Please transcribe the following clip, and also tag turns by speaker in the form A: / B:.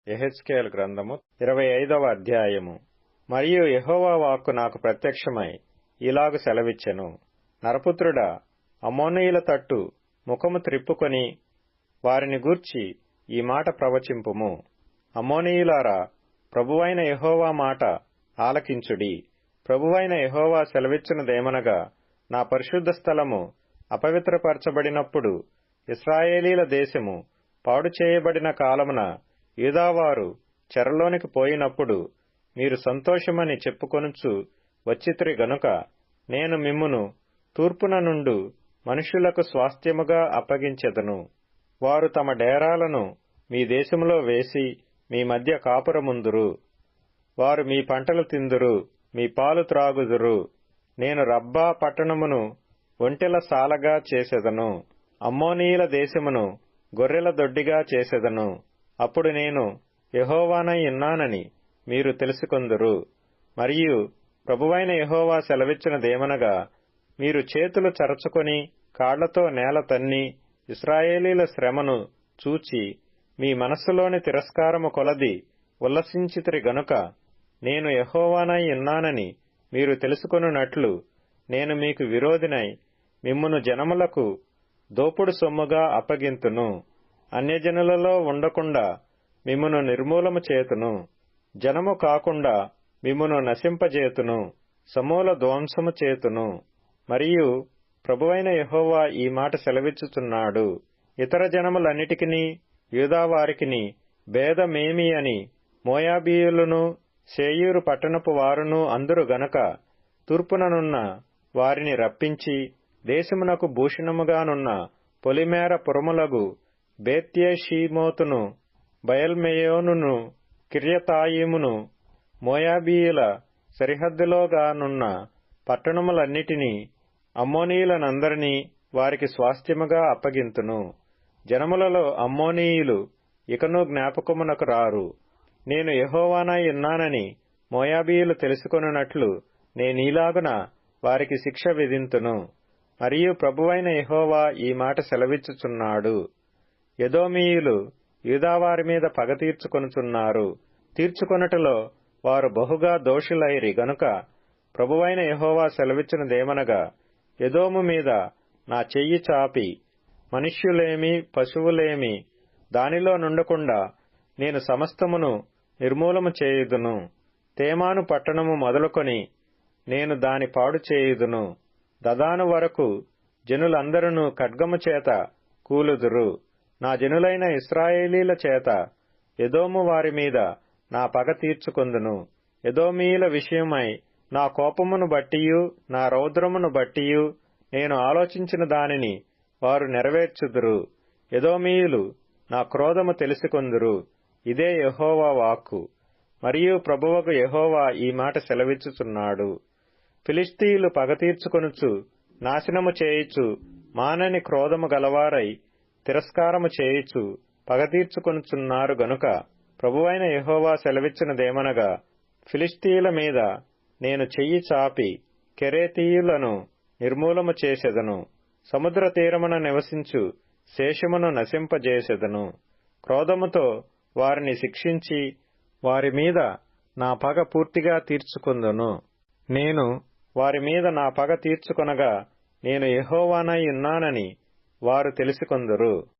A: యెహెజ్కేలు గ్రంథము 25వ అధ్యాయము. మరియు యెహోవా వాక్కు నాకు ప్రత్యక్షమై ఇలాగు సెలవిచ్చెను. నరపుత్రుడా, అమ్మోనీయుల తట్టు ముఖము త్రిప్పుకొని వారిని గూర్చి ఈ మాట ప్రవచింపుము. అమ్మోనీయులారా, ప్రభువైన యెహోవా మాట ఆలకించుడి. ప్రభువైన యెహోవా సెలవిచ్చినదేమనగా, నా పరిశుద్ధ స్థలము అపవిత్రపరచబడినప్పుడు, ఇశ్రాయేలీల దేశము పాడు చేయబడిన కాలమున యూదావారు చెరలోనికి పోయినప్పుడు మీరు సంతోషమని చెప్పుకొనుచు వచ్చితిరి గనుక, నేను మిమ్మును తూర్పున నుండు మనుష్యులకు స్వాస్థ్యముగా అప్పగించెదను. వారు తమ డేరాలను మీ దేశములో వేసి మీ మధ్య కాపురముందురు. వారు మీ పంటలు తిందురు, మీ పాలు త్రాగుదురు. నేను రబ్బా పట్టణమును ఒంటెల సాలగా చేసెదను, అమ్మోనీయుల దేశమును గొర్రెల దొడ్డిగా చేసెదను. అప్పుడు నేను యెహోవానై ఉన్నానని మీరు తెలుసుకొందురు. మరియు ప్రభువైన యెహోవా సెలవిచ్చినదేమనగా, మీరు చేతులు చరచుకొని కాళ్లతో నేల తన్ని ఇశ్రాయేలీల శ్రమను చూచి మీ మనస్సులోని తిరస్కారము కొలది ఉల్లసించితిరి గనుక, నేను యెహోవానై ఉన్నానని మీరు తెలుసుకొనున్నట్లు నేను మీకు విరోధినై మిమ్మును జనములకు దోపుడు సొమ్ముగా అప్పగింతును. అన్యజనులలో ఉండకుండా మిమ్మును నిర్మూలము చేతును. జనము కాకుండా మిమ్మును నశింపజేతును, సమూల ధ్వంసము చేతును. మరియు ప్రభువైన యెహోవా ఈ మాట సెలవిచ్చుచున్నాడు. ఇతర జనములన్నిటికిని యూదావారికిని భేదమేమి అని మోయాబీయులను శేయీరు పట్టణపు వారును అందురు గనక, తూర్పుననున్న వారిని రప్పించి దేశమునకు భూషణముగానున్న పొలిమేర పురములగు బేత్యెషీమోతును, బయల్మెయోనును, కిర్యతాయిమును, మోయాబీయుల సరిహద్దులోగానున్న పట్టణములన్నిటినీ అమ్మోనీయులనందరినీ వారికి స్వాస్థ్యముగా అప్పగింతును. జనములలో అమ్మోనీయులు ఇకను జ్ఞాపకమునకు రారు. నేను యెహోవానై ఉన్నానని మోయాబీయులు తెలుసుకొనున్నట్లు నేనీలాగున వారికి శిక్ష విధింతును. మరియు ప్రభువైన యెహోవా ఈ మాట సెలవిచ్చుచున్నాడు. ఎదోమీయులు యూదావారి మీద పగ తీర్చుకొనుచున్నారు. తీర్చుకొనుటలో వారు బహుగా దోషులైరి గనుక, ప్రభువైన యెహోవా సెలవిచ్చినదేమనగా, ఎదోము మీద నా చెయ్యి చాపి మనుష్యులేమి పశువులేమి దానిలో నుండకుండా నేను సమస్తమును నిర్మూలము చేయుదును. తేమాను పట్టణము మొదలుకొని నేను దాని పాడు చేయుదును. దదాను వరకు జనులందరూ ఖడ్గము చేత కూలుదురు. నా జనులైన ఇశ్రాయేలీల చేత ఎదోము వారి మీద నా పగ తీర్చుకొందును. ఎదోమీయుల విషయమై నా కోపమును బట్టియు నా రౌద్రమును బట్టియు నేను ఆలోచించిన దానిని వారు నెరవేర్చుదురు. ఎదోమీయులు నా క్రోధము తెలుసుకొందురు. ఇదే యెహోవా వాక్కు. మరియు ప్రభువగు యెహోవా ఈ మాట సెలవిచ్చుచున్నాడు. ఫిలిష్తీయులు పగ తీర్చుకొనుచు నాశనము చేయుచు మానని క్రోధము గలవారై తిరస్కారము చేయుచు పగ తీర్చుకొనుచున్నారు గనుక, ప్రభువైన యెహోవా సెలవిచ్చినదేమనగా, ఫిలిష్తీయుల మీద నేను చెయ్యి చాపి కెరేతీయులను నిర్మూలము చేసెదను. సముద్ర తీరమున నివసించు శేషమును నశింపజేసెదను. క్రోధముతో వారిని శిక్షించి వారి మీద నా పగ పూర్తిగా తీర్చుకొందును. నేను వారి మీద నా పగ తీర్చుకొనగా నేను యెహోవానై ఉన్నానని వారు తెలుసుకొందురు.